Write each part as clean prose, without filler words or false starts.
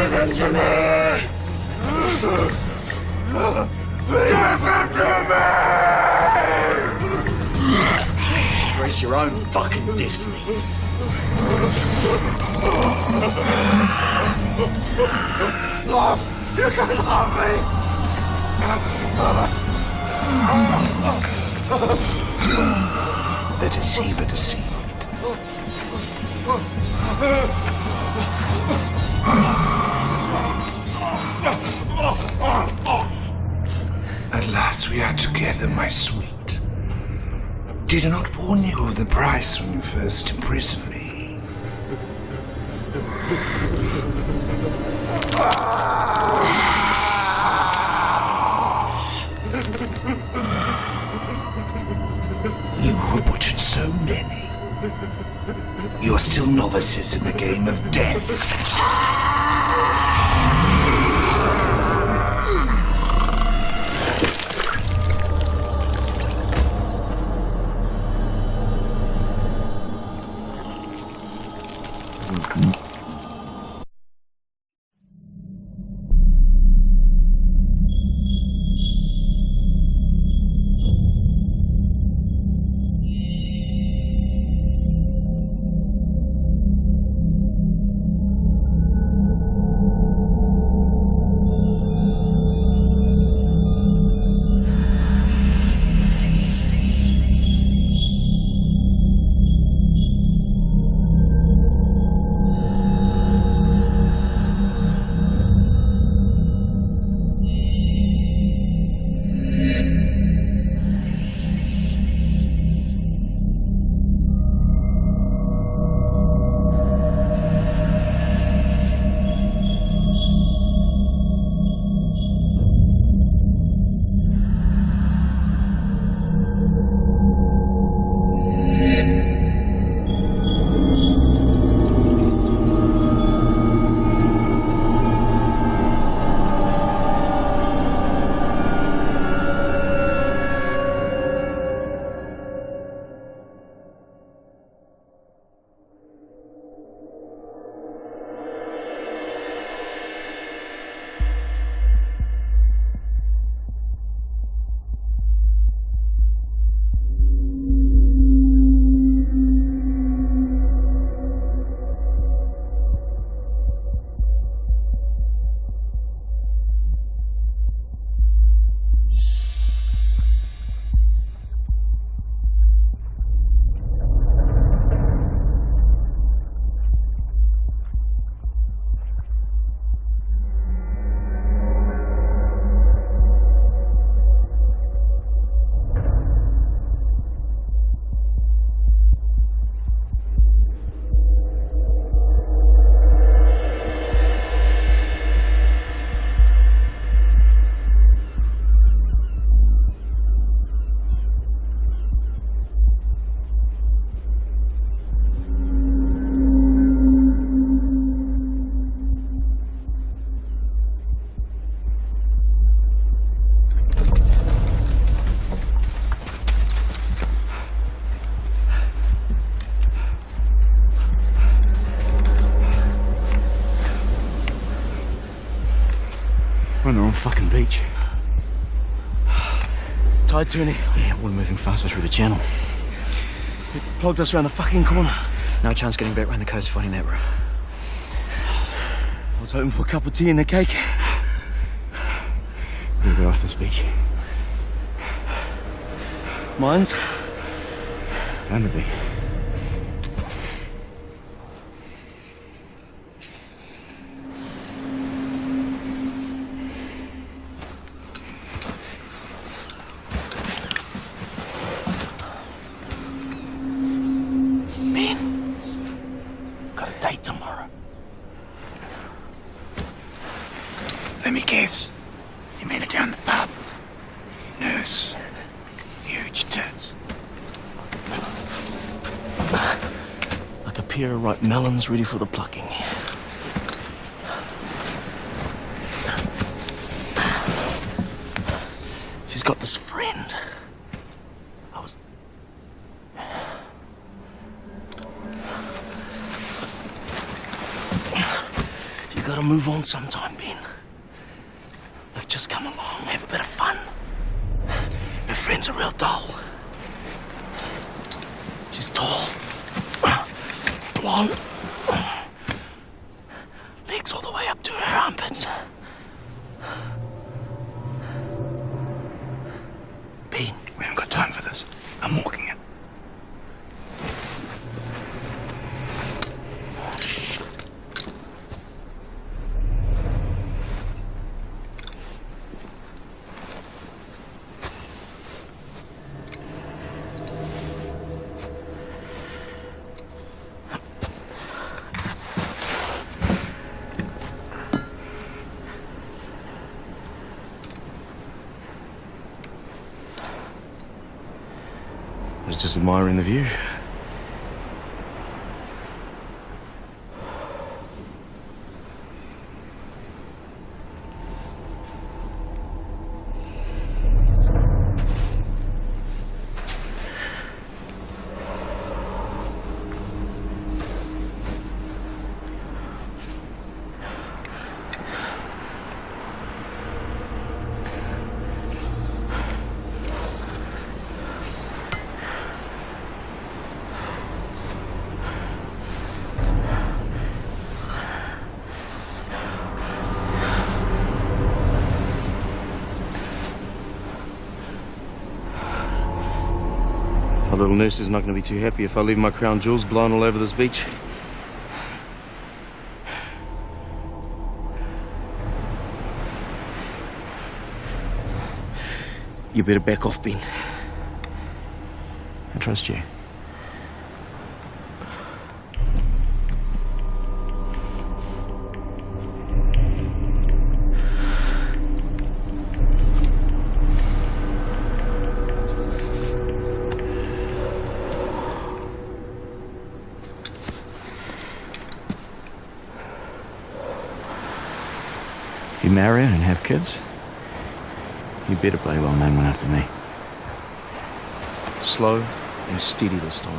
Give him to me! Give him to me! Embrace your own fucking destiny. Love, you can love me! The deceiver deceived. At last we are together, my sweet. Did I not warn you of the price when you first imprisoned me? You who butchered so many. You're still novices in the game of death. We're on the wrong fucking beach. Tide turning. Yeah, we're moving faster through the channel. It plugged us around the fucking corner. No chance getting back around the coast finding that route. I was hoping for a cup of tea and a cake. We'll get off this beach. Mines? Bound to be. Tomorrow. Let me guess. You met her down the pub. Nurse. Huge tits. Like a pair of ripe melons ready for the plucking. She's got this friend. gotta move on sometime, Ben. Look, just come along, have a bit of fun. Her friend's a real doll. She's tall, blonde, legs all the way up to her armpits. Ben, We haven't got time for this. I'm walking it. I was just admiring the view. My little nurse is not going to be too happy if I leave my crown jewels blown all over this beach. You better back off, Ben. I trust you. You marry her and have kids? You better play well man one after me. Slow and steady this time.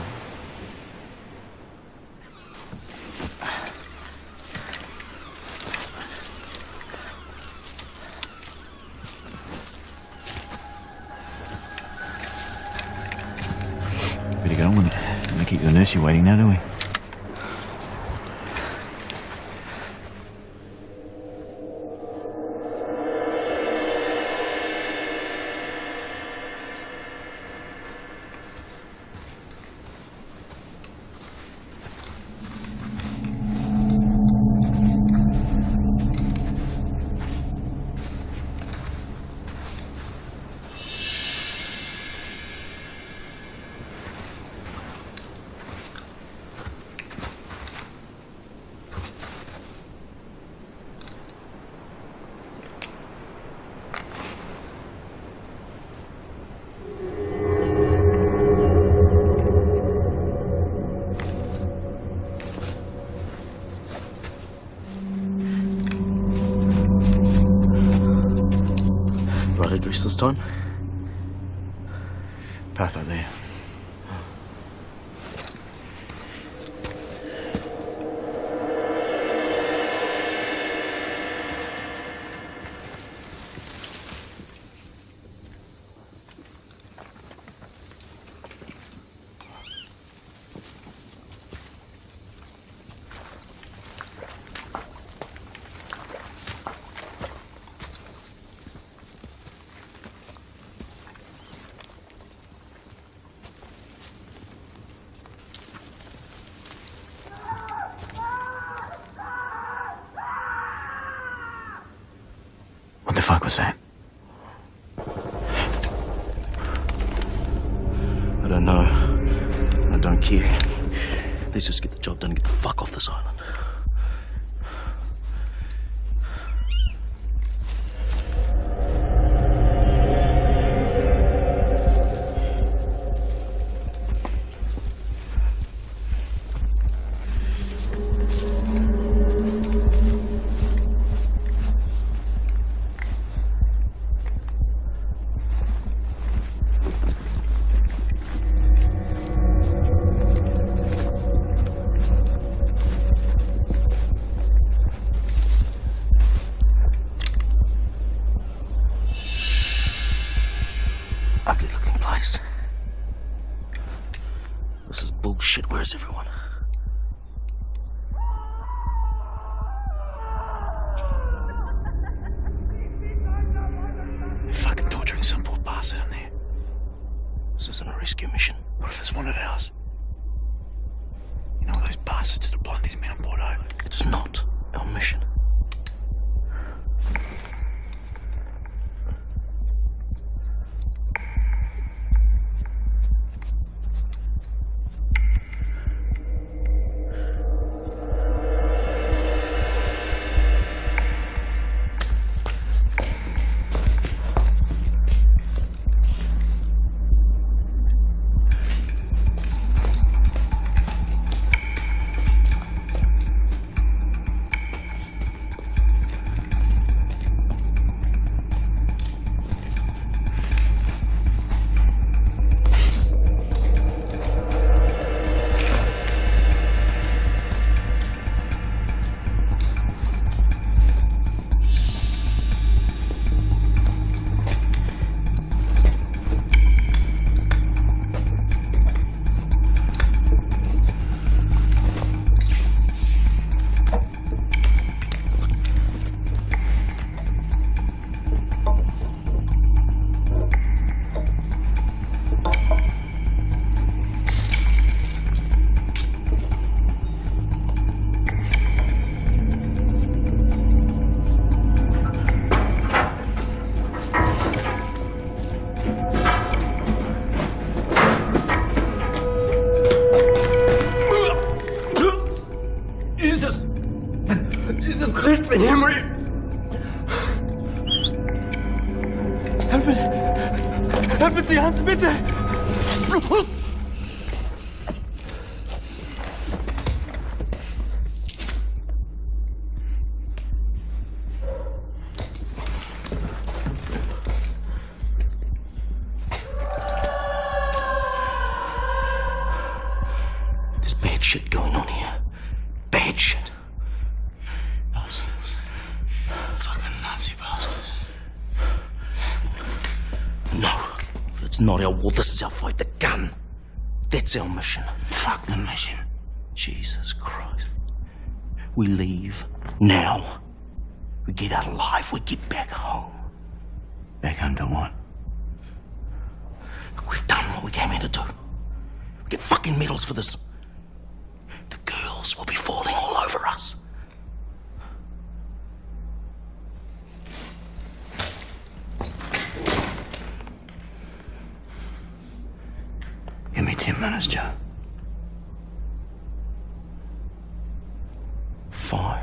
Better get on with it. Don't keep the nurse waiting now, do we? Right address this time? Path out there. What the fuck was that? I don't know. I don't care. Let's just get the job done and get the fuck off this island. shit, where's everyone? They're fucking torturing some poor bastard in there. This isn't a rescue mission. What if it's one of ours? You know, those bastards that are blind these men on board over. It's not our mission. Helfen Sie, Hans, bitte! There's bad shit going on here. Bad shit. Bastards. Fucking Nazi bastards. No, that's not our war. This is our fight. The gun. That's our mission. Fuck the mission. Jesus Christ. We leave now. We get out alive. We get back home. Back home to what? Look, we've done what we came here to do. We get fucking medals for this. The girls will be falling all over us. Give me 10 minutes, Joe. 5.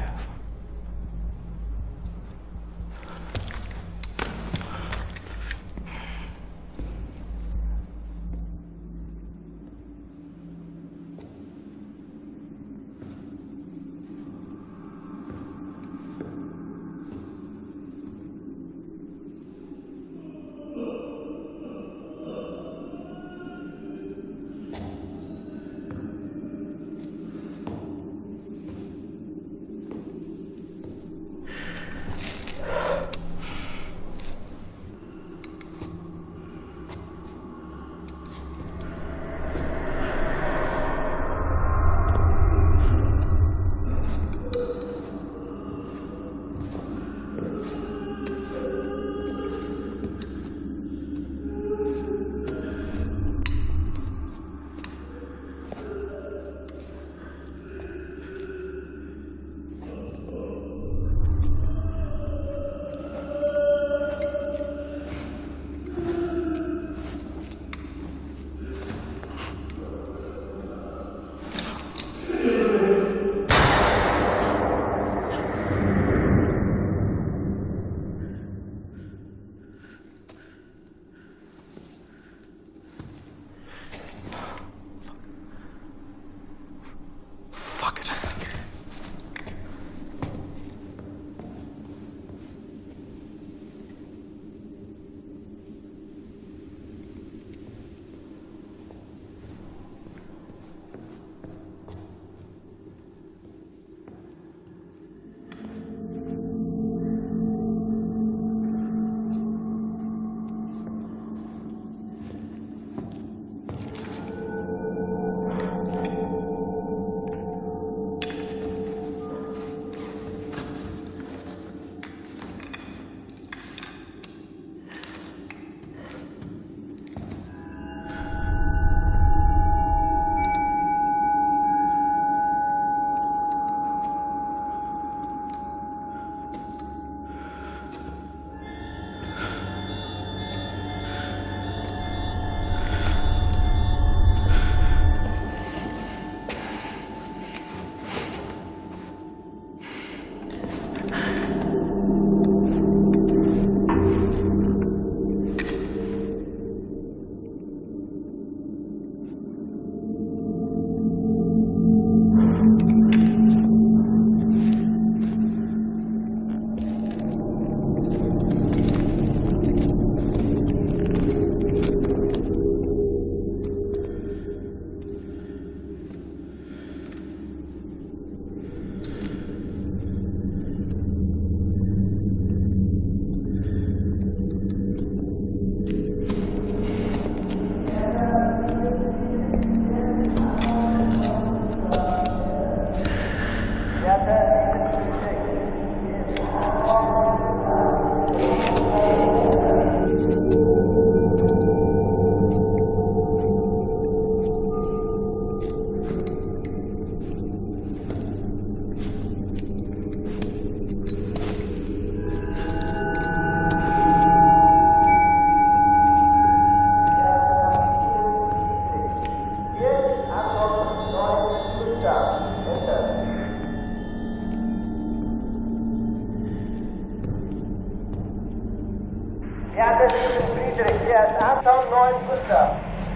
Hier ist Anton 9 Gustav.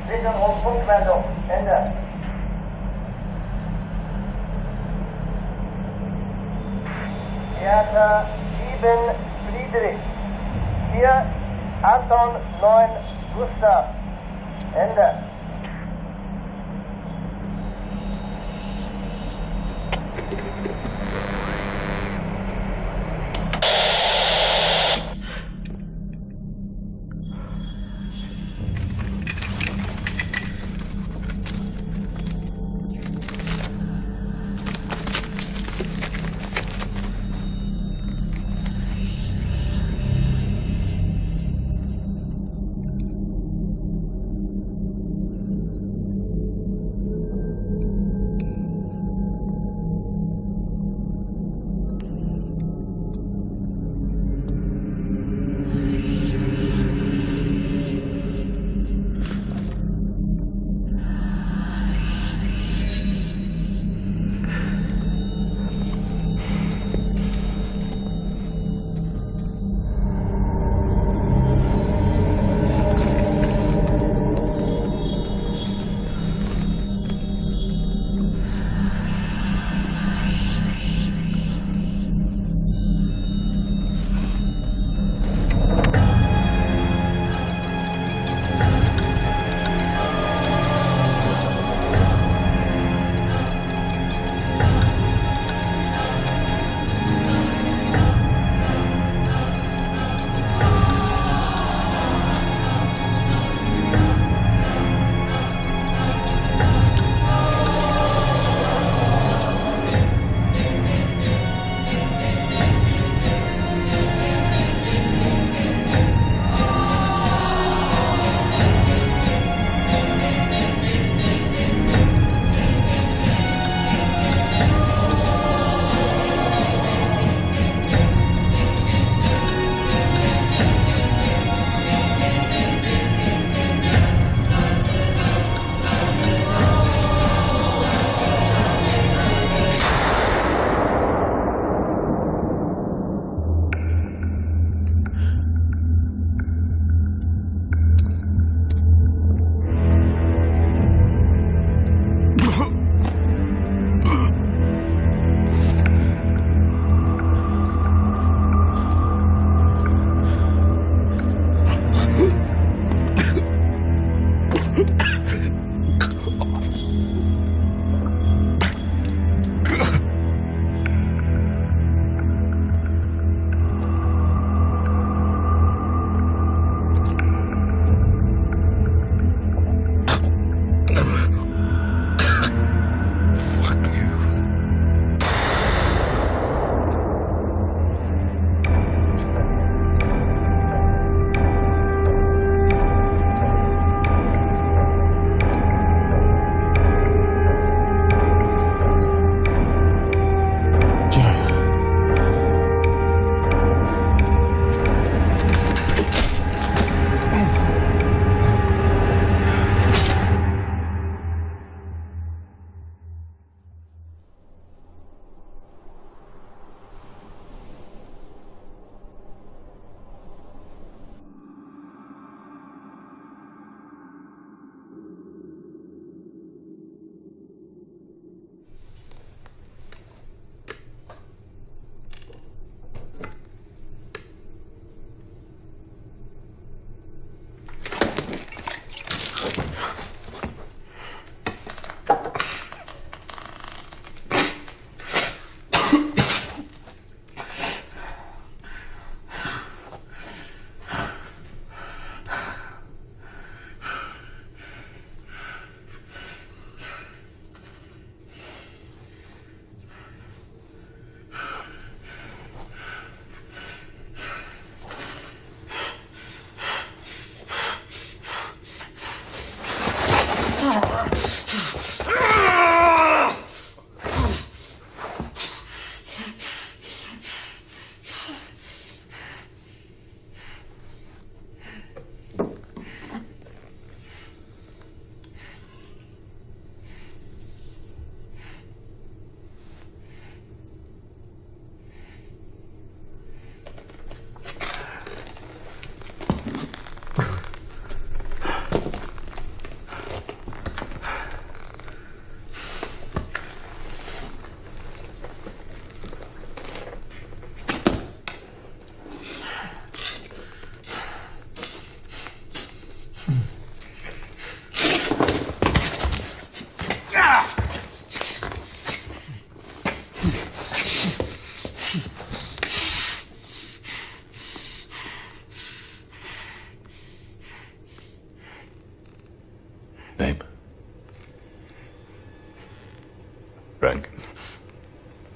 Bitte um Funkmeldung. Ende. Theater 7 Friedrich. Hier Anton 9 Gustav. Ende.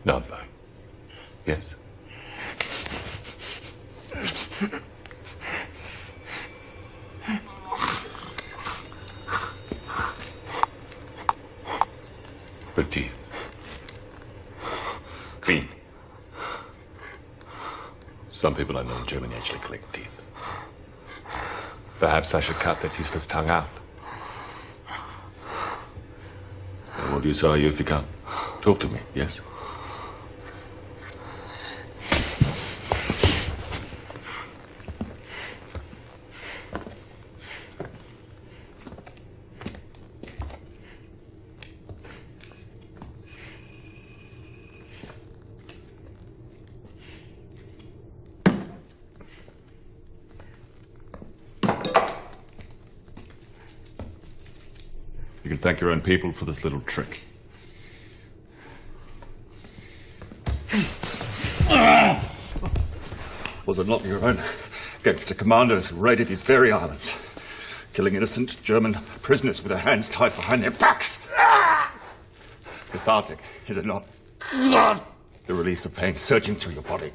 Number. Yes. The teeth. Clean. Some people I know in Germany actually collect teeth. Perhaps I should cut that useless tongue out. And what use are you if you can't talk to me, yes? You can thank your own people for this little trick. Was it not your own gangster commanders who raided these very islands, killing innocent German prisoners with their hands tied behind their backs? Cathartic, is it not? The release of pain surging through your body.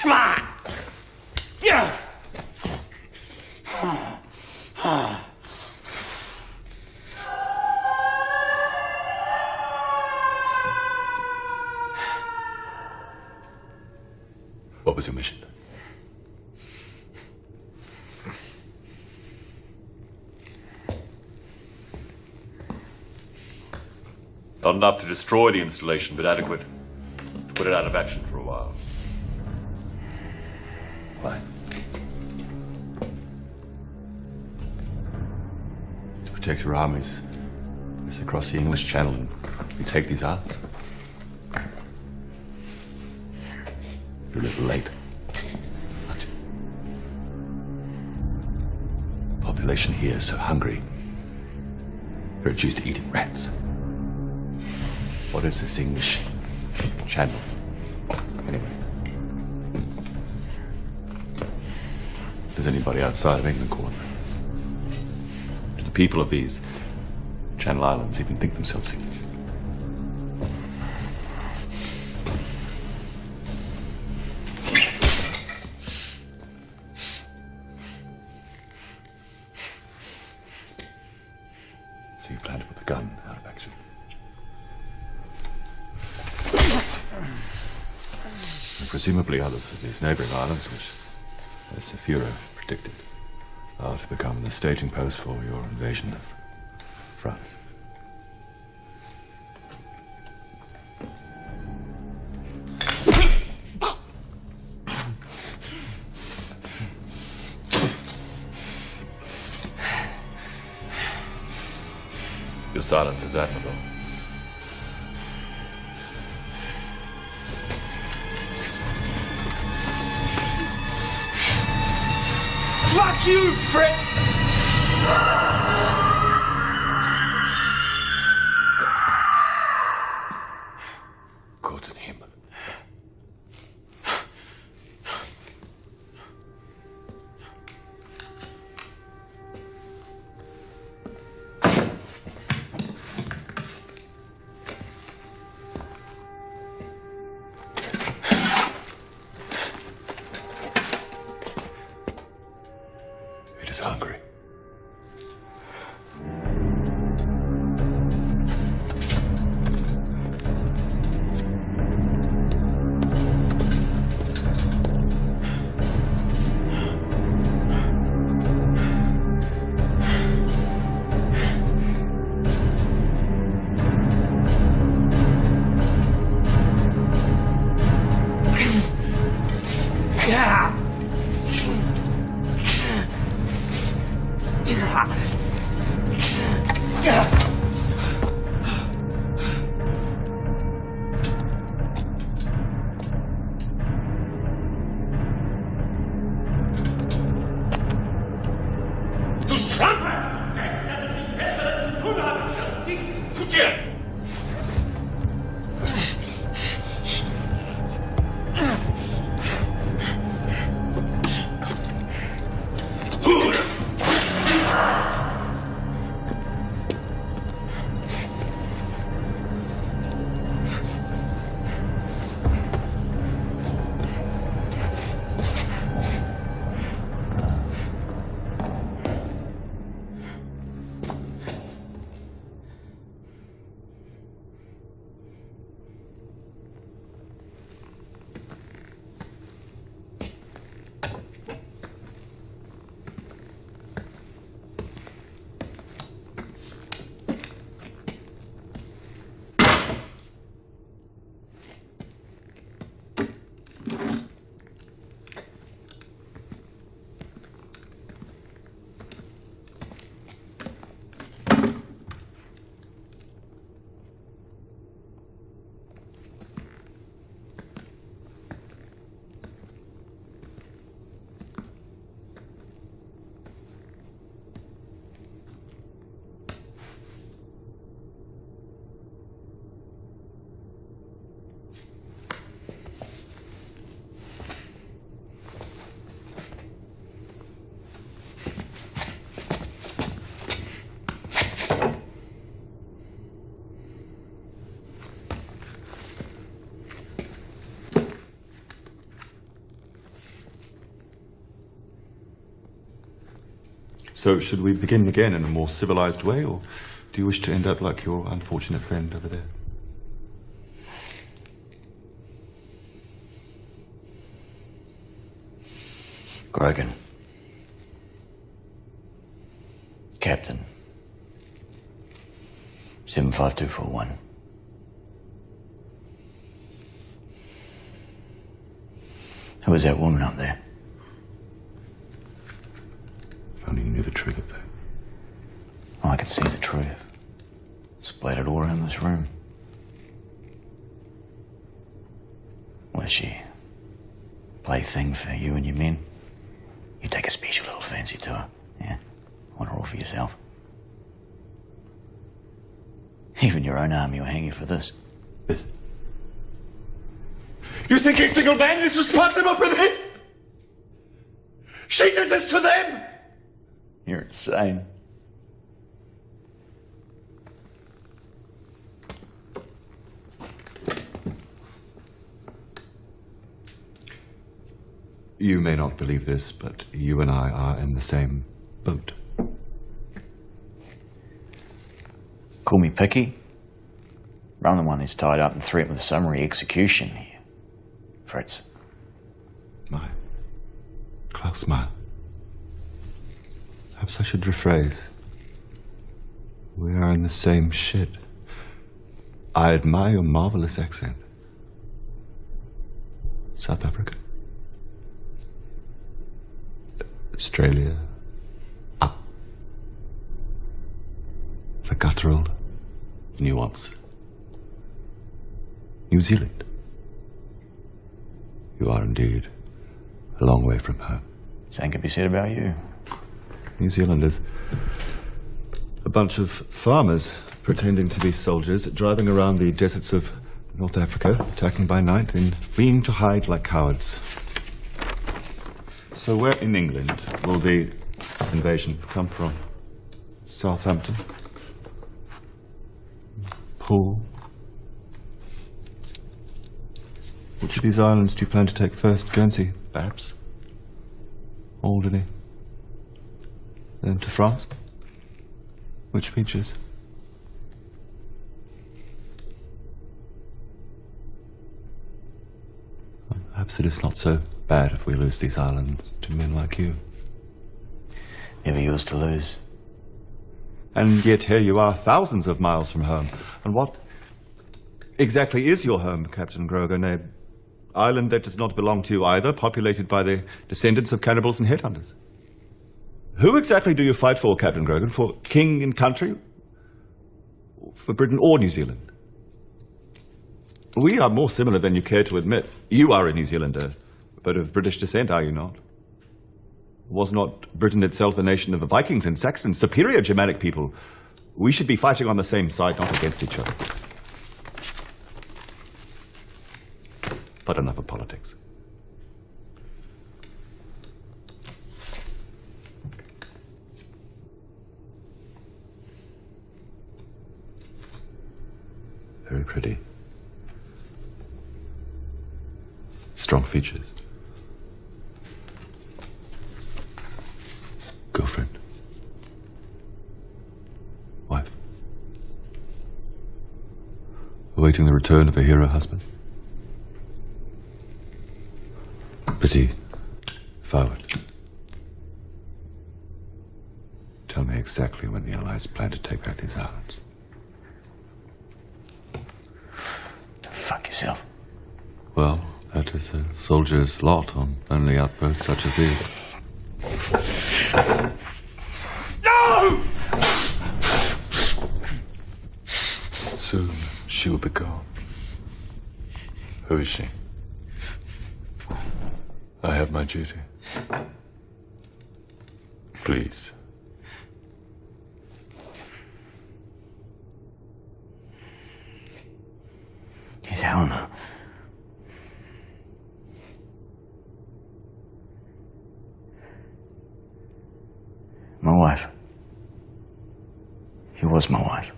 Come on! Yes! What was your mission? Not enough to destroy the installation, but adequate to put it out of action for a while. Why? To protect your armies as they cross the English Channel and we take these islands. You're a little late, aren't you? The population here is so hungry, they're reduced to eating rats. What is this English Channel, anyway? Does anybody outside of England call it? Do the people of these Channel Islands even think themselves English? So you plan to put the gun out of action? And presumably others of these neighbouring islands, which, as the Führer predicted, are to become the staging post for your invasion of France. Your silence is admirable. Fuck you, Fritz! Guten Himmel. It is hungry. So, should we begin again in a more civilized way, or do you wish to end up like your unfortunate friend over there? Grogan. Captain. 75241. Who was that woman up there? If only you knew the truth of that. Oh, I can see the truth. Splattered all around this room. What is she? Plaything for you and your men? You take a special little fancy to her, yeah? Want her all for yourself? Even your own army will hang you for this. This? You think a single man is responsible for this? She did this to them! You're insane. You may not believe this, but you and I are in the same boat. Call me picky. I'm the one who's tied up and threatened with summary execution here. Fritz. My Klaus, my. Perhaps I should rephrase. We are in the same shit. I admire your marvelous accent. South Africa. Australia. Up. The guttural nuance. New Zealand. You are indeed a long way from home. Same could be said about you. New Zealand is a bunch of farmers pretending to be soldiers, driving around the deserts of North Africa, attacking by night, and fleeing to hide like cowards. So where in England will the invasion come from? Southampton? Poole? Which of these islands do you plan to take first? Guernsey, perhaps? Alderney? Then to France? Which beaches? Perhaps it is not so bad if we lose these islands to men like you. Never yours to lose. And yet here you are, thousands of miles from home. And what exactly is your home, Captain Grogan? An island that does not belong to you either, populated by the descendants of cannibals and headhunters. Who exactly do you fight for, Captain Grogan? For king and country? For Britain or New Zealand? We are more similar than you care to admit. You are a New Zealander, but of British descent, are you not? Was not Britain itself a nation of Vikings and Saxons, superior Germanic people? We should be fighting on the same side, not against each other. But enough of politics. Very pretty. Strong features. Girlfriend. Wife. Awaiting the return of a hero husband. Pity. Forward. Tell me exactly when the Allies plan to take back these islands. Fuck yourself. Well, that is a soldier's lot on only outposts such as these. No! Soon she will be gone. Who is she? I have my duty. Please. She's Helena. My wife. She was my wife.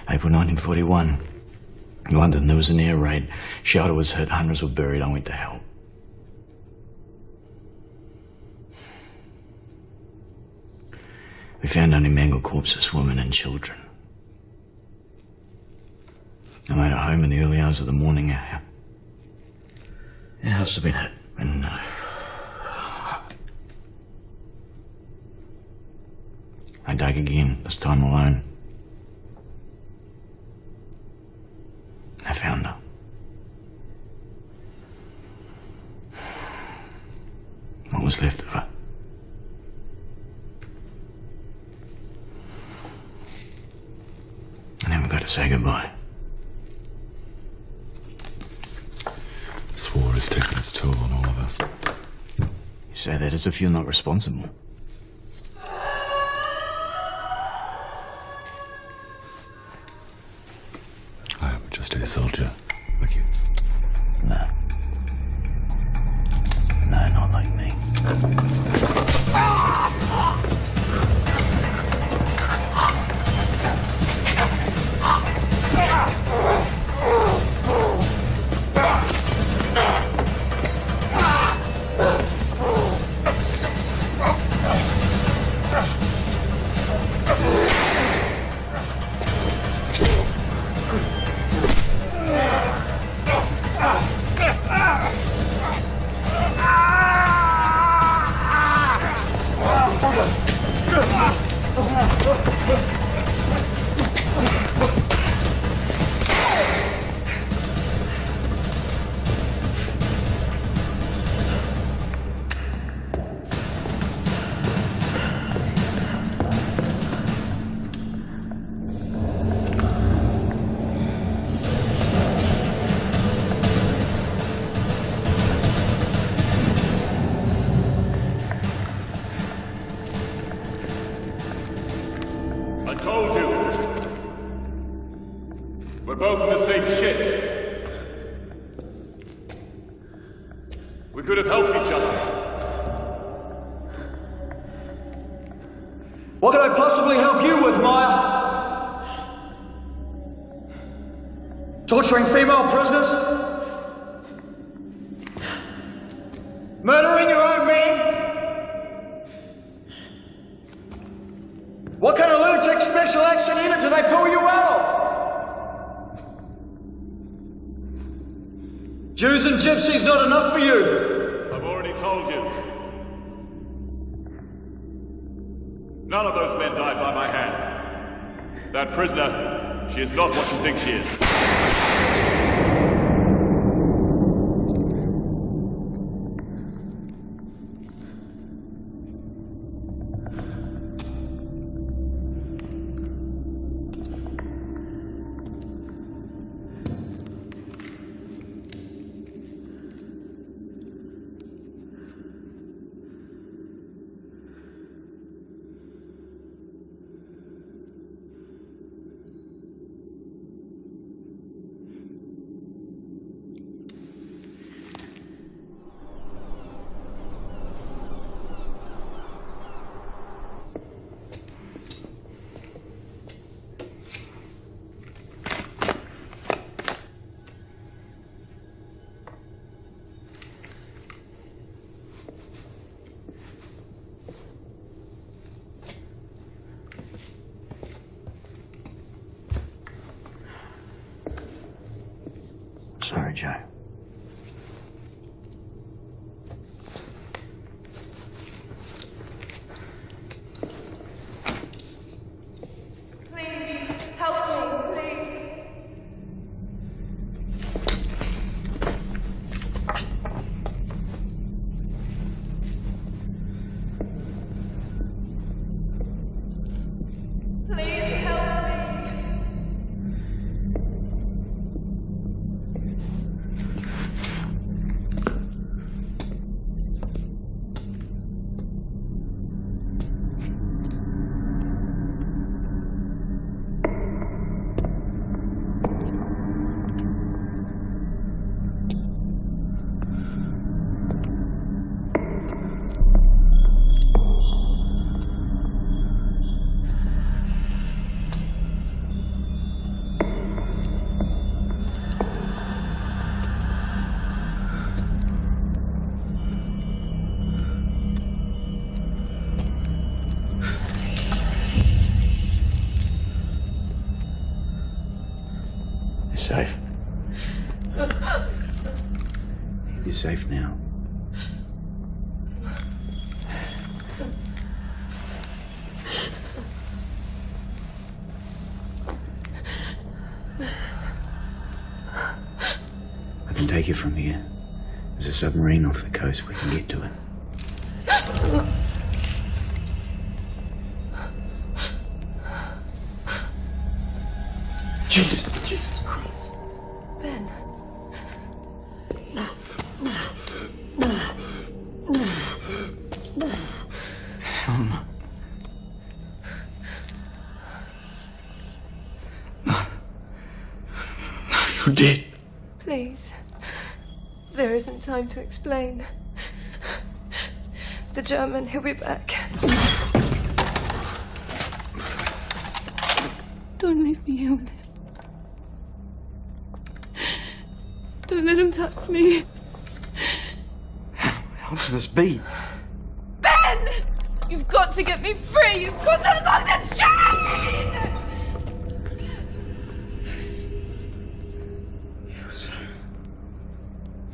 April 1941. In London, there was an air raid. Shelter was hit, hundreds were buried. I went to hell. found only mangled corpses, women and children. I made it home in the early hours of the morning. Our house had been hit, and I dug again, this time alone. I found her. What was left of her. I never got to say goodbye. This war has taken its toll on all of us. You say that as if you're not responsible. I am just a soldier, like you. No. No, not like me. I told you. We're both in the same ship. We could have helped each other. What could I possibly help you with, Maya? Torturing female prisoners? Murdering your own men? What kind of lunatic special action unit do they pull you out of? Jews and gypsies not enough for you? I've already told you. None of those men died by my hand. That prisoner, she is not what you think she is. Sorry, Joe. Please, help me, please. Please help me. You're safe. You're safe now. I can take you from here. There's a submarine off the coast. We can get to it. Jesus Christ. Ben. You did. Please. There isn't time to explain. The German, he'll be back. Don't leave me here with him. Don't let him touch me. How can this be? Ben! You've got to get me free! You've got to unlock this chain!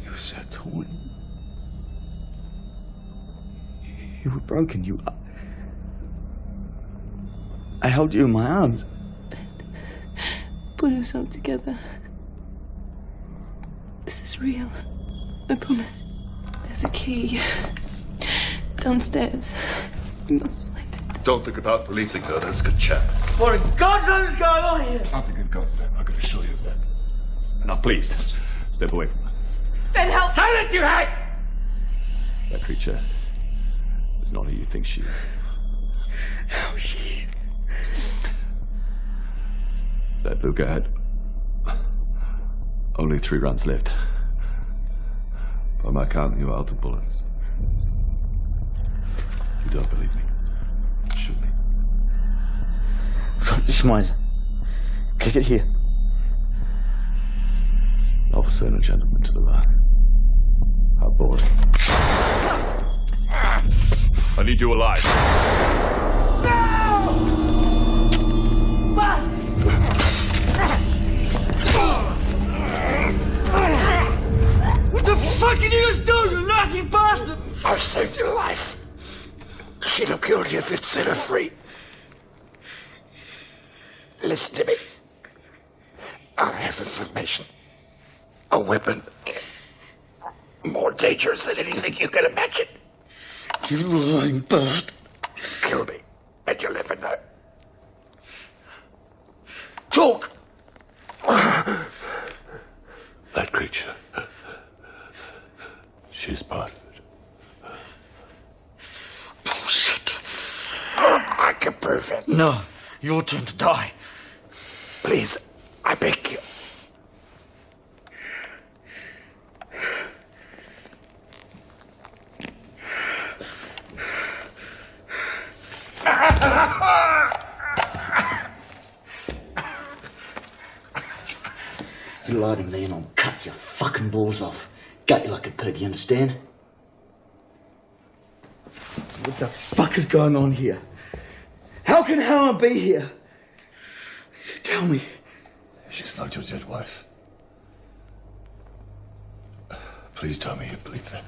You were so torn. You were broken. I held you in my arms. Pull yourself together. This is real. I promise. There's a key. Downstairs. You must find it. Don't think about releasing her. That's a good chap. What in God's name is going on here? Nothing in God's name. I can assure you of that. Now, please, step away from her. Ben, help! Silence, you hag! That creature is not who you think she is. How is she? That Luca had only 3 rounds left. By my count, you are out of bullets. You don't believe me? Shoot me. Drop the Schmeiser. Kick it here. An officer and a gentleman to the line. How boring. I need you alive. What the fuck did you just do, you nasty bastard? I've saved your life. She'd have killed you if you'd set her free. Listen to me. I have information. A weapon. More dangerous than anything you can imagine. You lying bastard. Kill me, and you'll never know. Talk! That creature. She's part of it. Bullshit. I can prove it. No, your turn to die. Please, I beg you. You lie to me and I'll cut your fucking balls off. Gut you like a pig, you understand? What the fuck is going on here? How can Helen be here? Tell me. She's not your dead wife. Please tell me you believe that.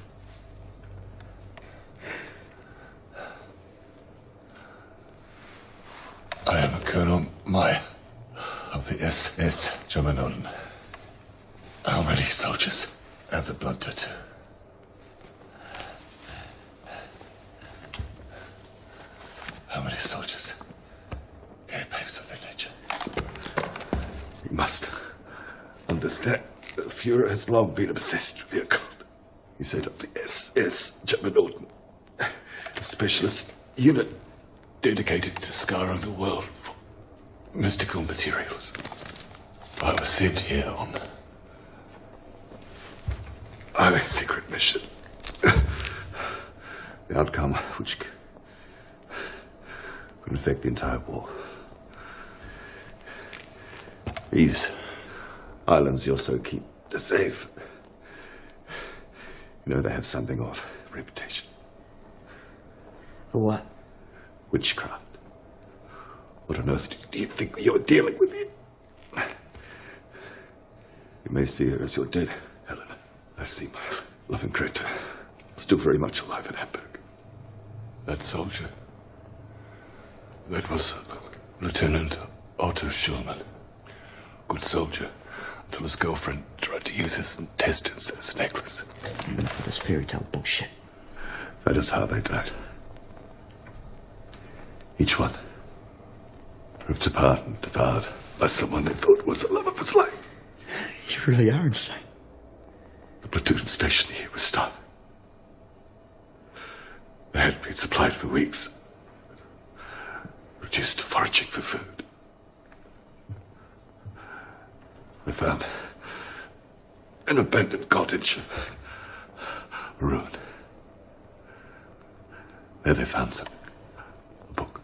I am Colonel Meyer of the SS Germanoden. How many soldiers have the blood tattoo? How many soldiers carry papers of that nature? You must understand, the Fuhrer has long been obsessed with the occult. He set up the SS Germanoden, a specialist unit dedicated to scouring the world for mystical materials. I was sent here on a highly secret mission. The outcome, which could affect the entire war. These islands you're so keen to save, you know they have something of a reputation. For what? Witchcraft. What on earth do you think you're dealing with here? You may see her as your dead, Helen. I see my loving Greta still very much alive in Hamburg. That soldier, that was Lieutenant Otto Schulman. Good soldier, until his girlfriend tried to use his intestines as a necklace. Even for this fairy tale bullshit. That is how they died. Each one ripped apart and devoured by someone they thought was the love of his life. You really are insane. The platoon station here was starving. They hadn't been supplied for weeks. Reduced to foraging for food. They found an abandoned cottage, a ruin. There they found a book.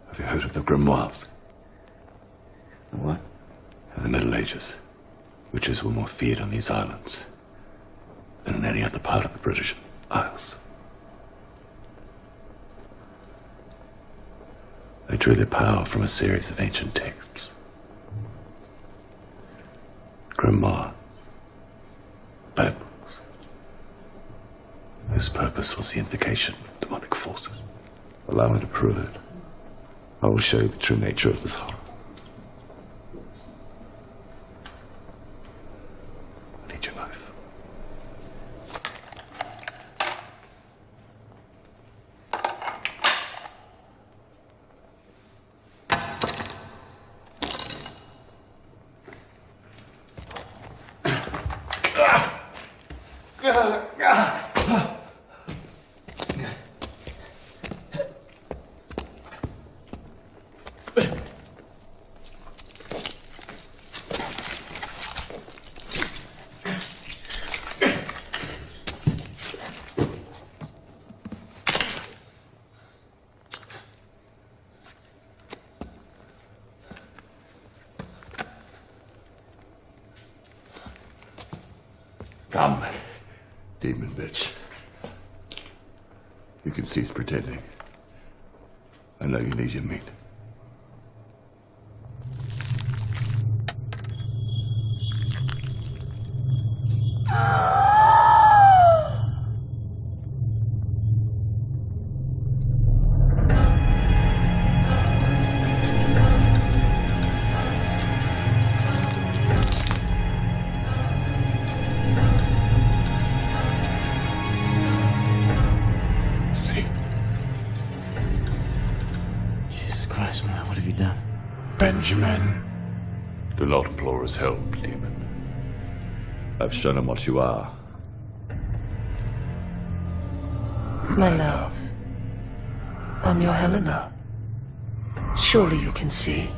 Have you heard of the grimoires? What? In the Middle Ages, witches were more feared on these islands than in any other part of the British Isles. They drew their power from a series of ancient texts. Grimoires. Bad books. Whose purpose was the invocation of demonic forces. Allow me to prove it. I will show you the true nature of this horror. I need your knife. Come, demon bitch. You can cease pretending. I know you need your meat. Benjamin. Do not implore his help, demon. I've shown him what you are. My love, I'm your Helena. Surely you can see.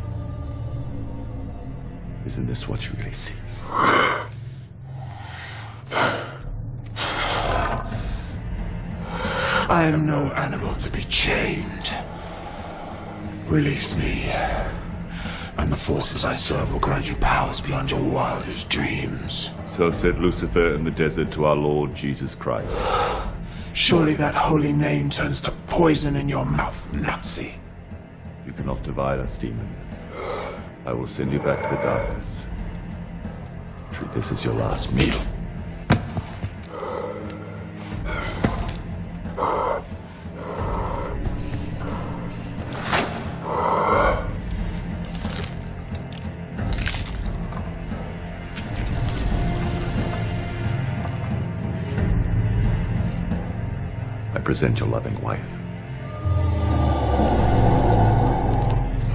Isn't this what you really see? I am no animal to be chained. Release me, and the forces I serve will grant you powers beyond your wildest dreams. So said Lucifer in the desert to our Lord Jesus Christ. Surely that holy name turns to poison in your mouth, Nazi. You cannot divide us, demon. I will send you back to the darkness. Treat this as your last meal. Present your loving wife.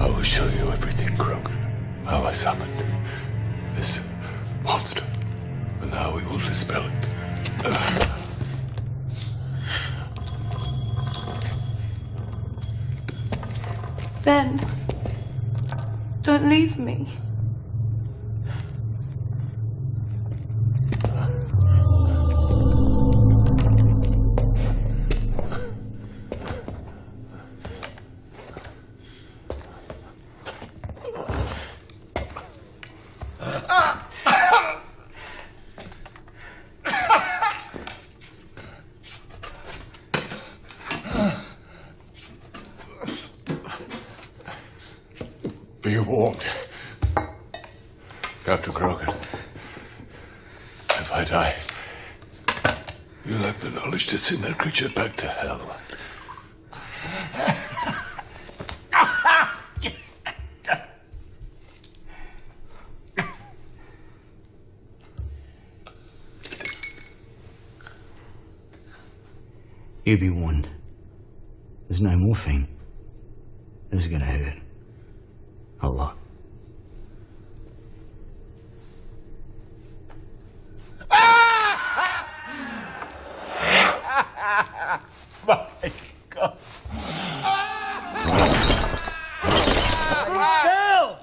I will show you everything, Krogan. How I summoned this monster, and how we will dispel it. Ben, don't leave me. Be warned. Captain Krogan, if I die, you'll have the knowledge to send that creature back to hell. You be warned. There's no morphine. This is gonna hurt. A lot. My God. Still!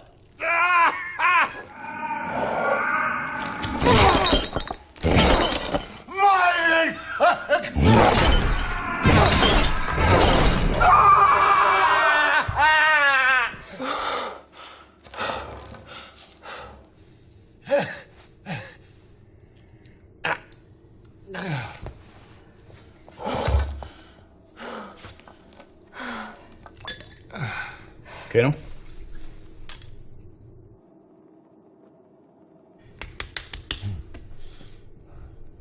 Colonel?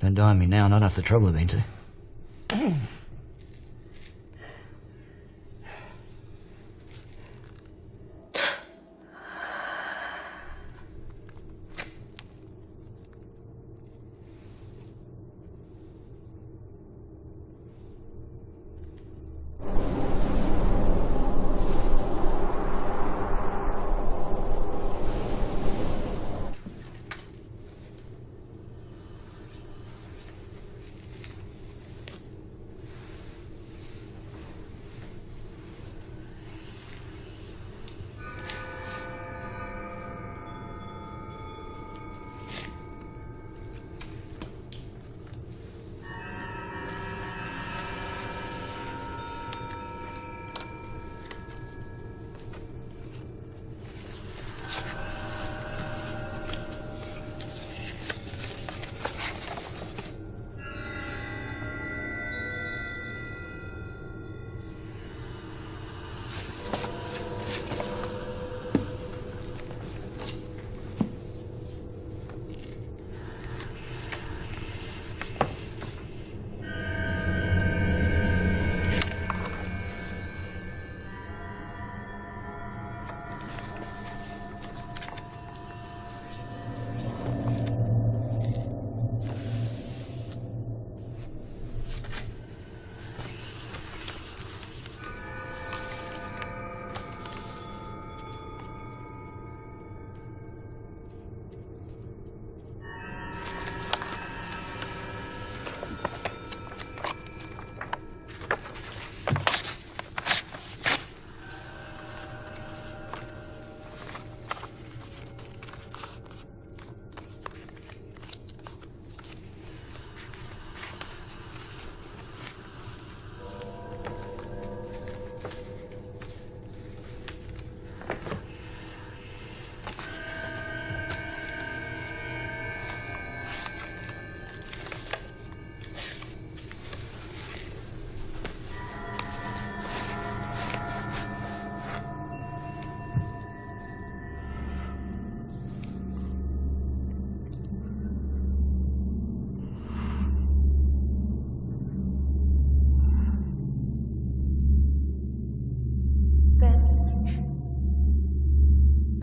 Don't die on me now, not after the trouble I've been to.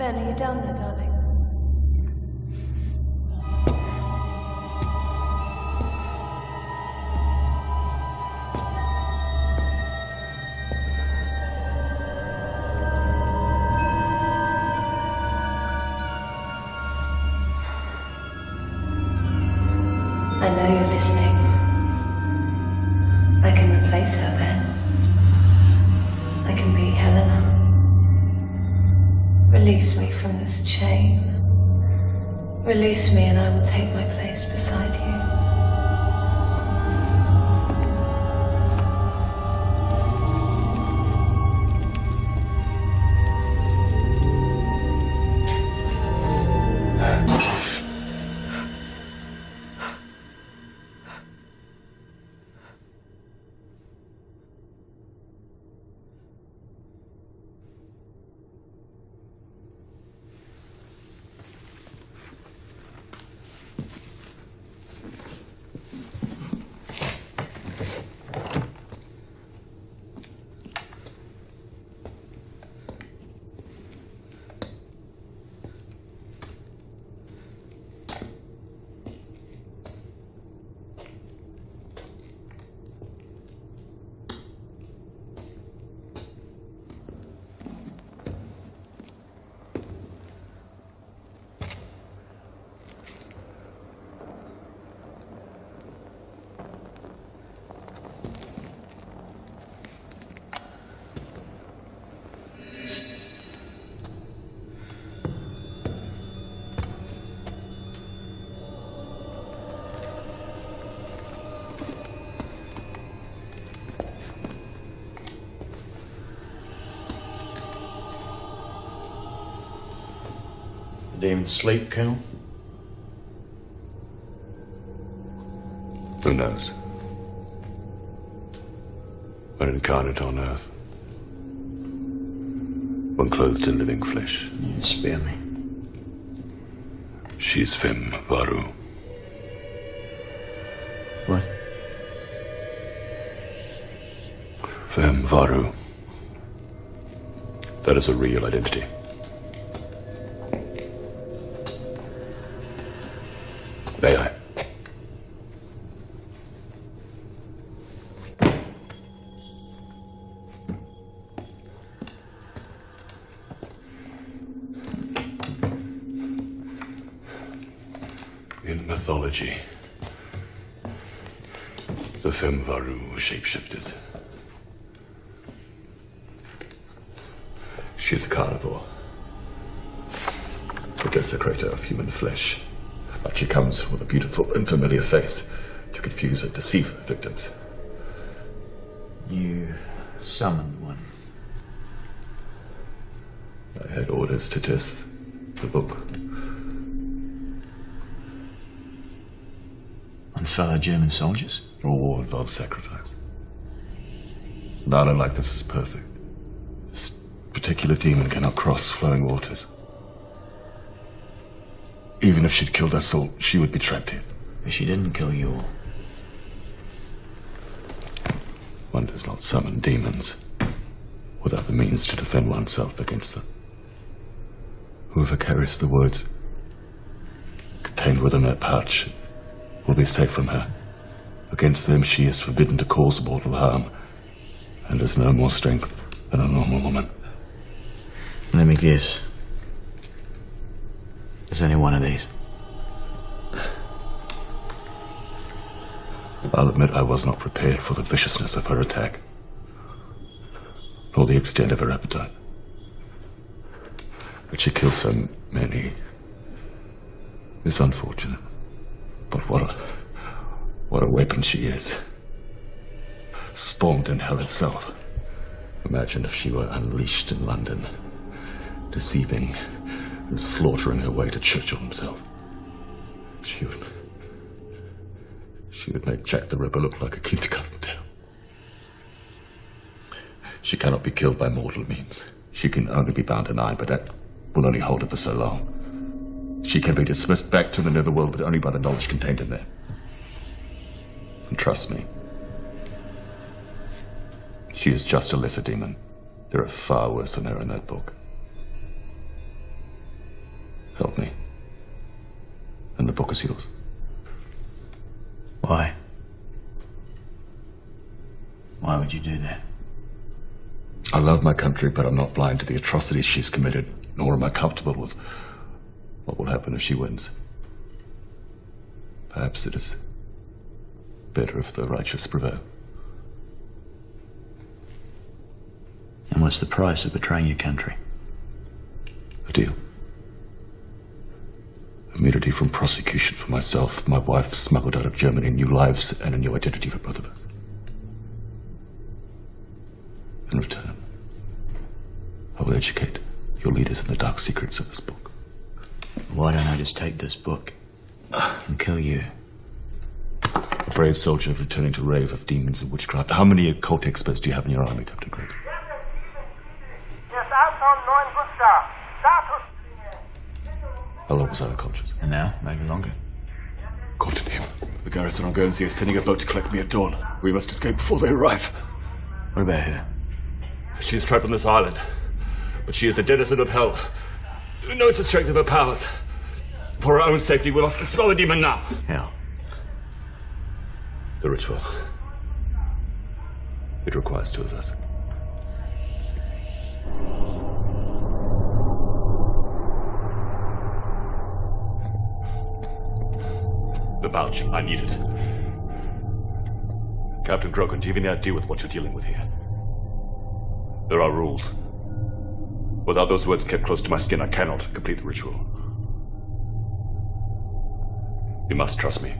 Ben, are you down there, darling? I know you're listening. I can replace her, Ben. I can be Helena. Release me from this chain. Release me and I will take my place beside you. demons sleep, Colonel? Who knows? When incarnate on Earth. When clothed in living flesh. You spare me. She's Phim Varu. What? Phim Varu. That is a real identity. May I? In mythology, the Phim Varu were shapeshifters. She is a carnivore, a desecrator of human flesh. But she comes with a beautiful and familiar face to confuse and deceive her victims. You summoned one. I had orders to test the book. On fellow German soldiers? All war involves sacrifice. An island like this is perfect. This particular demon cannot cross flowing waters. Even if she'd killed us all, she would be trapped here. But she didn't kill you all. One does not summon demons without the means to defend oneself against them. Whoever carries the words contained within her pouch will be safe from her. Against them she is forbidden to cause mortal harm, and has no more strength than a normal woman. Let me guess. There's only one of these. I'll admit I was not prepared for the viciousness of her attack, nor the extent of her appetite. That she killed so many is unfortunate. But what a weapon she is. Spawned in hell itself. Imagine if she were unleashed in London, deceiving and slaughtering her way to Churchill himself. She would make Jack the Ripper look like a kindergarten tale. She cannot be killed by mortal means. She can only be bound in iron, but that will only hold her for so long. She can be dismissed back to the netherworld, but only by the knowledge contained in there. And trust me, she is just a lesser demon. There are far worse than her in that book. Help me, and the book is yours. Why? Why would you do that? I love my country, but I'm not blind to the atrocities she's committed, nor am I comfortable with what will happen if she wins. Perhaps it is better if the righteous prevail. And what's the price of betraying your country? A deal. Immunity from prosecution for myself, my wife smuggled out of Germany, new lives and a new identity for both of us. In return, I will educate your leaders in the dark secrets of this book. Why don't I just take this book and kill you? A brave soldier returning to rave of demons and witchcraft. How many occult experts do you have in your army, Captain Greg? How long was I unconscious? An hour, maybe longer. God in him. The garrison on Guernsey is sending a boat to collect me at dawn. We must escape before they arrive. What about her? She is trapped on this island, but she is a denizen of hell. Who knows the strength of her powers? For our own safety, we must dispel the demon now. How? The ritual. It requires two of us. The pouch, I need it. Captain Grogan, do you have any idea with what you're dealing with here? There are rules. Without those words kept close to my skin, I cannot complete the ritual. You must trust me.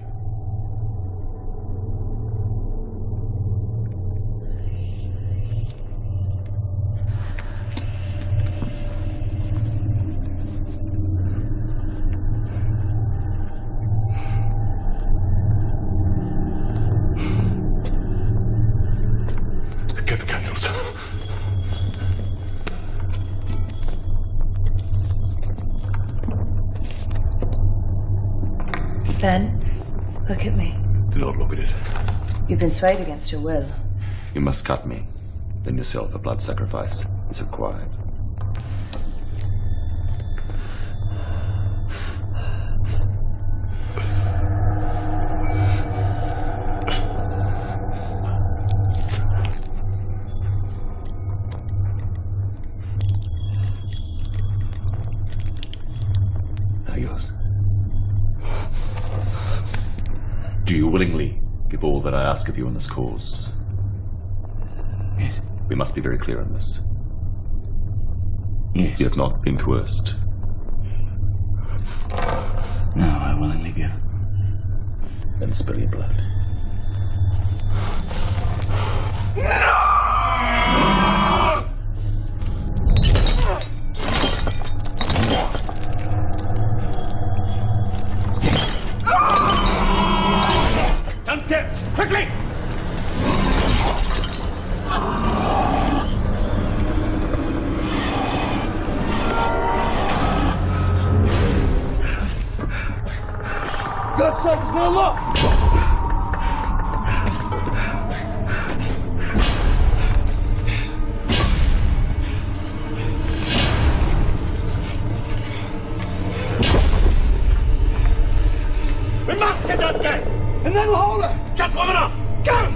Ben, look at me. Do not look at it. You've been swayed against your will. You must cut me. Then yourself a blood sacrifice is required. Now yours. Do you willingly give all that I ask of you in this cause? Yes. We must be very clear on this. Yes. You have not been coerced. No, I willingly give. Then spill your blood. Downstairs! Quickly! God's sake, it's no lock! We must get those gates! And that'll hold her! Just long enough! Go!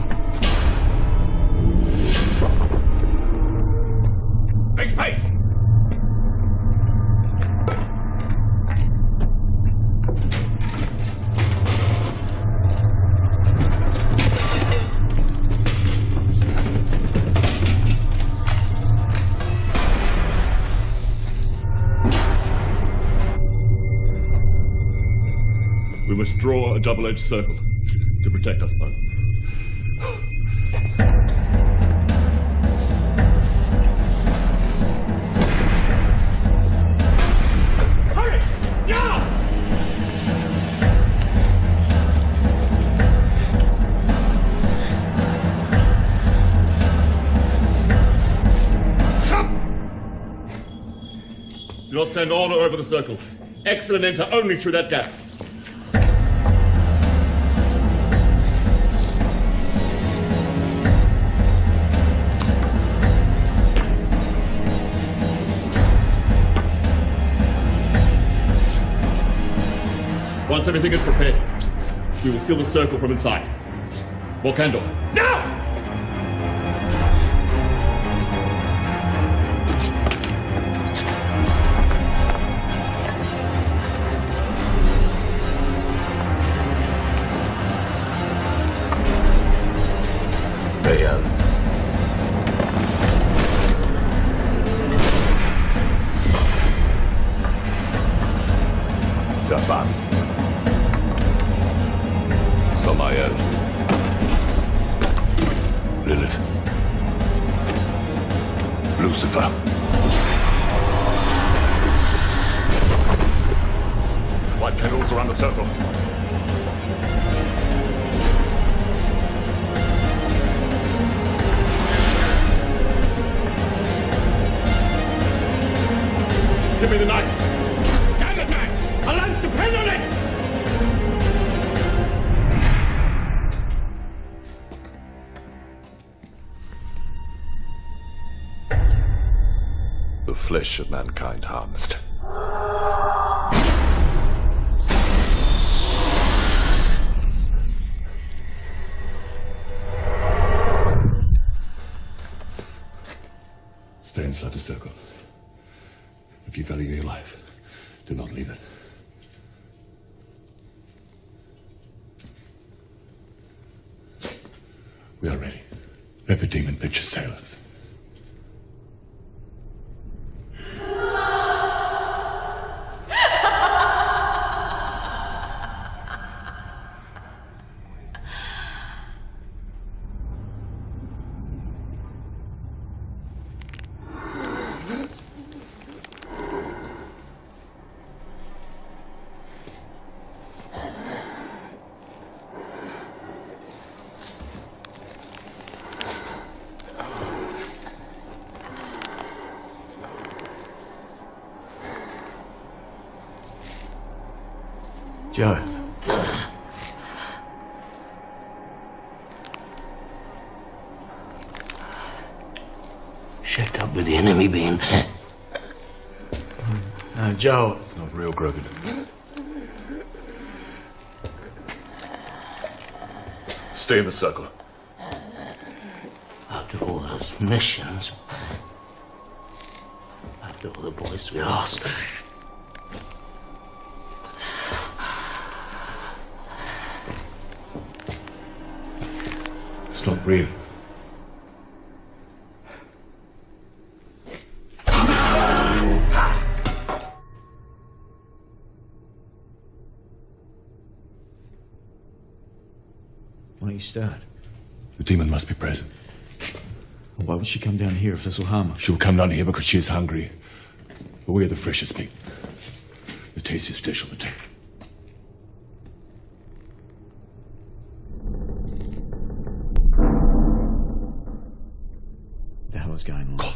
Make space! We must draw a double-edged circle to protect us both. Hurry! Now! Stop! Do not stand on or over the circle. Exit and enter only through that gap. Once everything is prepared, we will seal the circle from inside. More candles. Now! Safan. Samael. Lilith. Lucifer. White candles around the circle. Give me the knife. Damn it, man! Our lives depend on it! The flesh of mankind harnessed. Stay inside the circle. If you value your life, do not leave it. We are ready. Every demon pitch his sailors. Joe. with the enemy being... Joe. It's not real, Grogan. Stay in the circle. After all those missions, after all the boys we lost, it's not real. Why don't you start? The demon must be present. Why would she come down here if this will harm her? She will come down here because she is hungry. But we are the freshest meat. The tastiest dish on the table. What the hell is going on? God.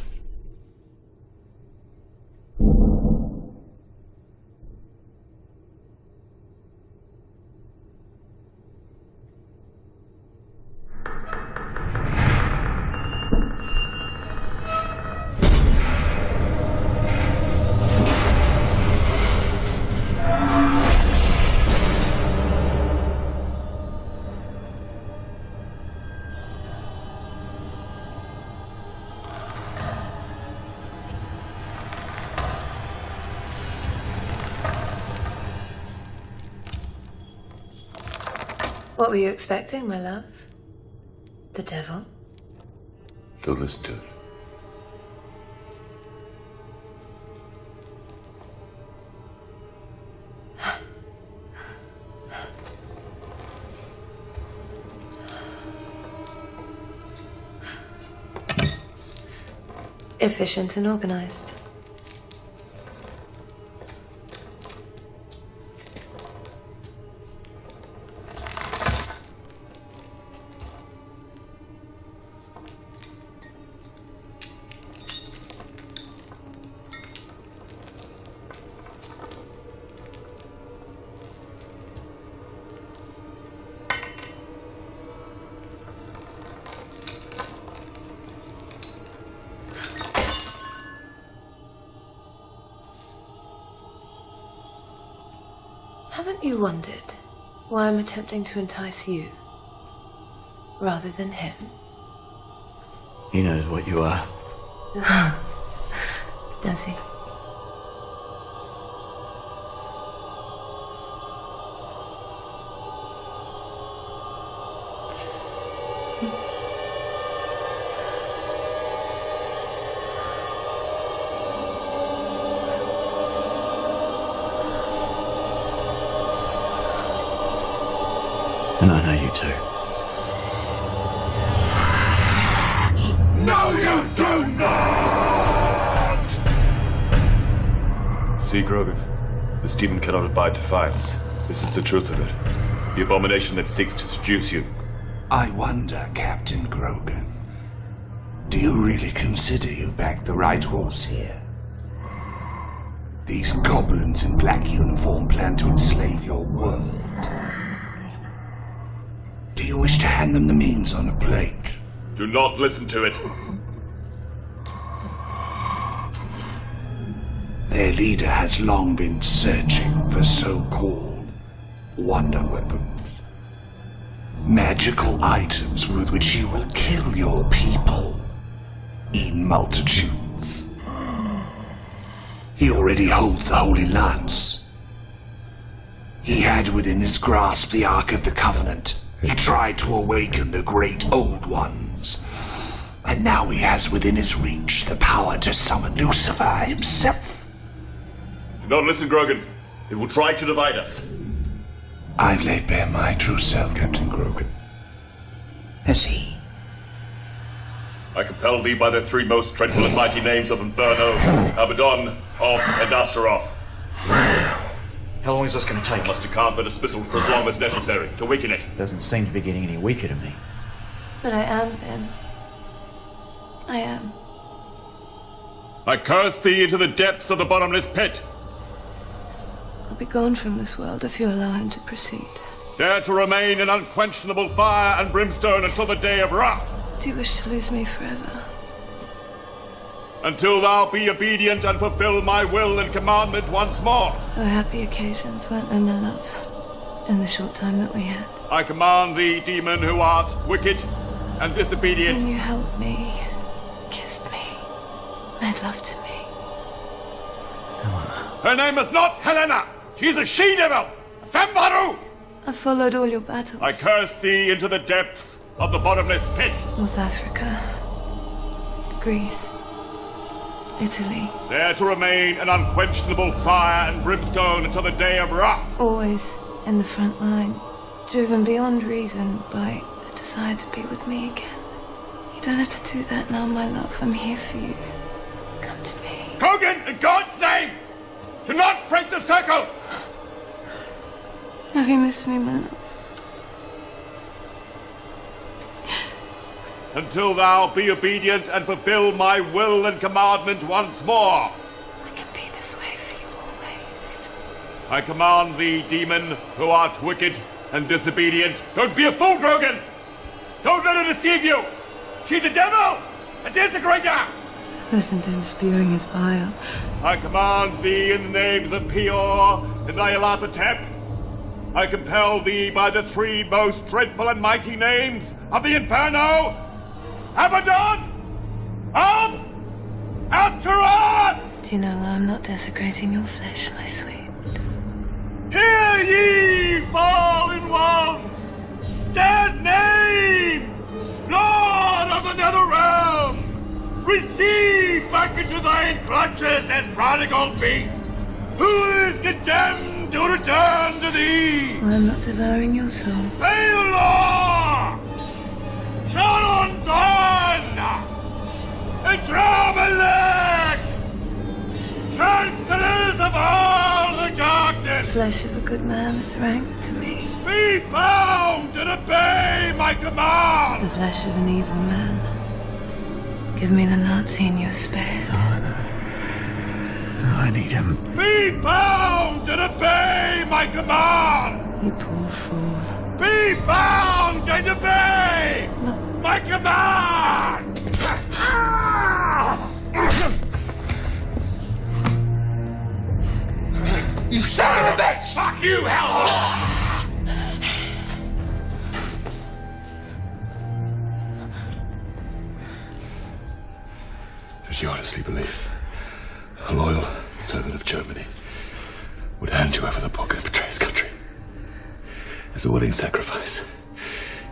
What were you expecting, my love? The devil? Don't listen to it. Efficient and organized. Haven't you wondered why I'm attempting to entice you rather than him? He knows what you are. Does he? And I know you too. No, you do not! See, Grogan, this demon cannot abide defiance. This is the truth of it. The abomination that seeks to seduce you. I wonder, Captain Grogan, do you really consider you backed the right horse here? These goblins in black uniform plan to enslave your world. Do you wish to hand them the means on a plate? Do not listen to it. Their leader has long been searching for so-called wonder weapons. Magical items with which he will kill your people in multitudes. He already holds the Holy Lance. He had within his grasp the Ark of the Covenant. He tried to awaken the great old ones. And now he has within his reach the power to summon Lucifer himself. Do not listen, Grogan. It will try to divide us. I've laid bare my true self, Captain Grogan. Has he? I compel thee by the three most dreadful and mighty names of Inferno, Abaddon, Ob, and Astaroth. How long is this going to take? I must account the dismissal for as long as necessary to weaken it. Doesn't seem to be getting any weaker to me. But I am, Ben. I am. I curse thee into the depths of the bottomless pit. I'll be gone from this world if you allow him to proceed. Dare to remain in unquenchable fire and brimstone until the day of wrath. Do you wish to lose me forever? until thou be obedient and fulfill my will and commandment once more. Oh, happy occasions, weren't they, my love? In the short time that we had. I command thee, demon who art wicked and disobedient. When you helped me, kissed me, made love to me. Her name is not Helena. She's a she-devil, a fembaru. I followed all your battles. I curse thee into the depths of the bottomless pit. North Africa, Greece, Italy. There to remain an unquenchable fire and brimstone until the day of wrath. Always in the front line, driven beyond reason by a desire to be with me again. You don't have to do that now, my love. I'm here for you. Come to me. Kogan, in God's name, do not break the circle! Have you missed me, my love? Until thou be obedient and fulfill my will and commandment once more. I can be this way for you always. I command thee, demon, who art wicked and disobedient. Don't be a fool, Grogan! Don't let her deceive you! She's a devil! A desecrator! Listen to him spewing his bile. I command thee in the names of Peor and Nyarlathotep. I compel thee by the three most dreadful and mighty names of the Inferno, Abaddon, Ob, Astaroth! Do you know why I'm not desecrating your flesh, my sweet? Hear ye, fallen ones, dead names, Lord of the Netherrealm! Receive back into thine clutches this prodigal beast, who is condemned to return to thee! I'm not devouring your soul. Baylor! Shalonzon! Adramelech! Chancellors of all the darkness! Flesh of a good man is rank to me. Be bound and obey my command! The flesh of an evil man. Give me the Nazi in your spared. Oh, no. I need him. Be bound and obey my command! You poor fool. Be bound and obey Look. my command! You son of a bitch! Fuck you, hellhole! Did you honestly believe a loyal servant of Germany would hand you over the book and betray his country? As a willing sacrifice,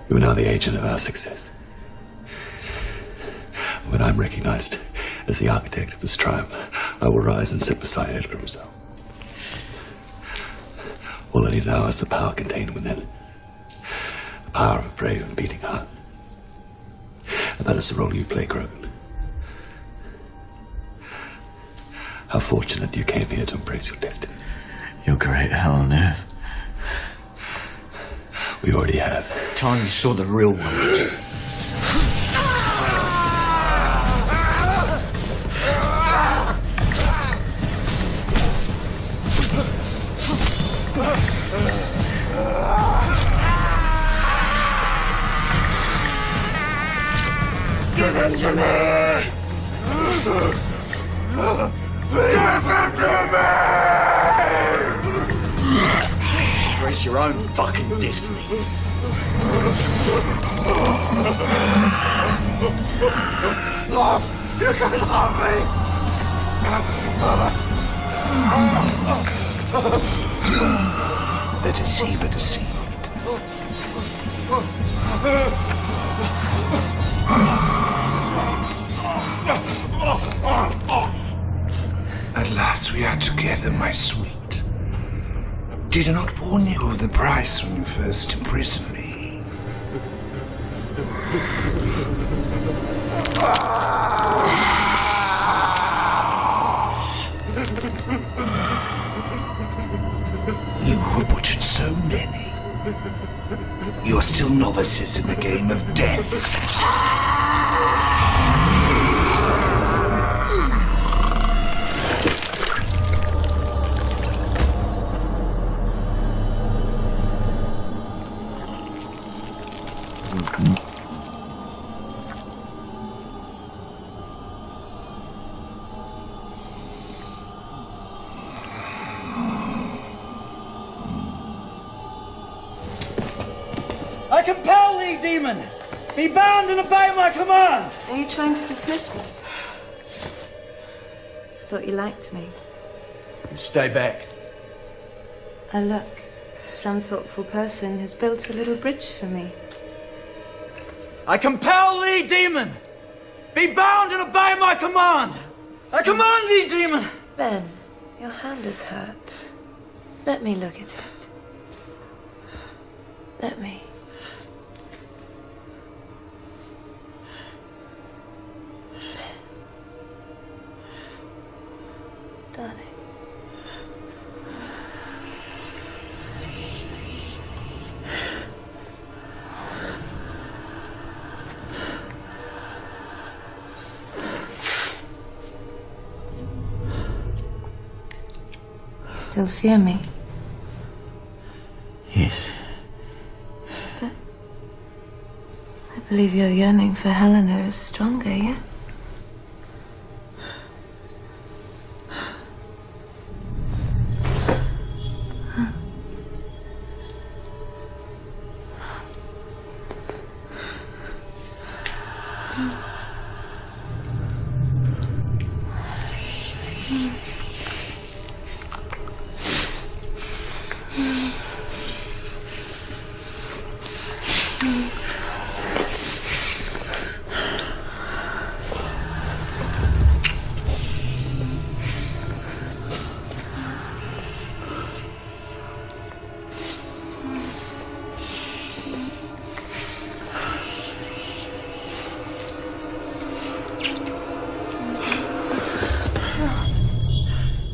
you are now the agent of our success. When I'm recognized as the architect of this triumph, I will rise and sit beside Hitler himself. All I need now is the power contained within. The power of a brave and beating heart. And that is the role you play, Grogan. How fortunate you came here to embrace your destiny. Your great hell on earth. We already have. Time you saw the real one. Give him to me! Give him to me! Embrace your own fucking destiny. Love, you can love me! The deceiver deceived. At last we are together, my sweet. Did I not warn you of the price when you first imprisoned me? You who butchered so many. You're still novices in the game of death. I compel thee, demon! Be bound and obey my command! Are you trying to dismiss me? I thought you liked me. Stay back. Oh, look. Some thoughtful person has built a little bridge for me. I compel thee, demon! Be bound and obey my command! I command thee, demon! Ben, your hand is hurt. Let me look at it. Let me. Darling. You still fear me? Yes. But I believe your yearning for Helena is stronger, yeah?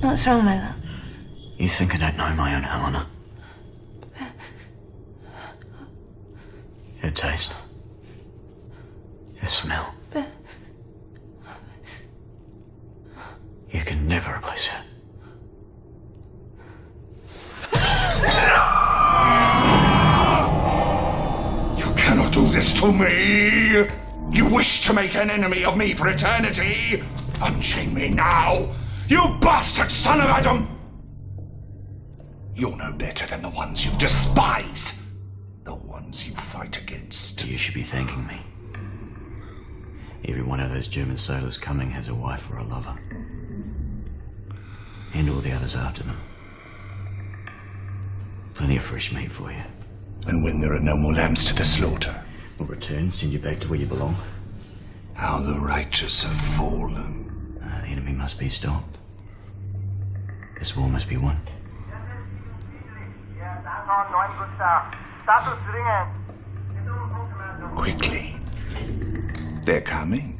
What's wrong, my love? You think I don't know my own Helena? Her taste. Her smell. But you can never replace her. You cannot do this to me! You wish to make an enemy of me for eternity! Unchain me now! You bastard son of Adam! You're no better than the ones you despise. The ones you fight against. You should be thanking me. Every one of those German sailors coming has a wife or a lover. And all the others after them. Plenty of fresh meat for you. And when there are no more lambs to the slaughter, We'll return, send you back to where you belong. how the righteous have fallen. The enemy must be stopped. This war must be won. Quickly. They're coming.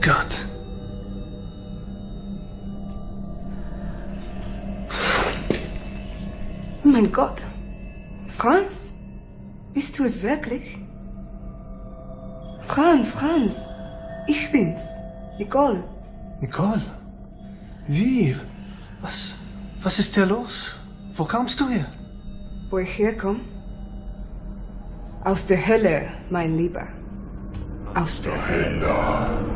Gott. Oh mein Gott. Franz? Bist du es wirklich? Franz. Ich bin's. Nicole. Nicole? Wie? Was ist hier los? Wo kommst du her? Wo ich herkomme? Aus der Hölle, mein Lieber. Aus der Hölle.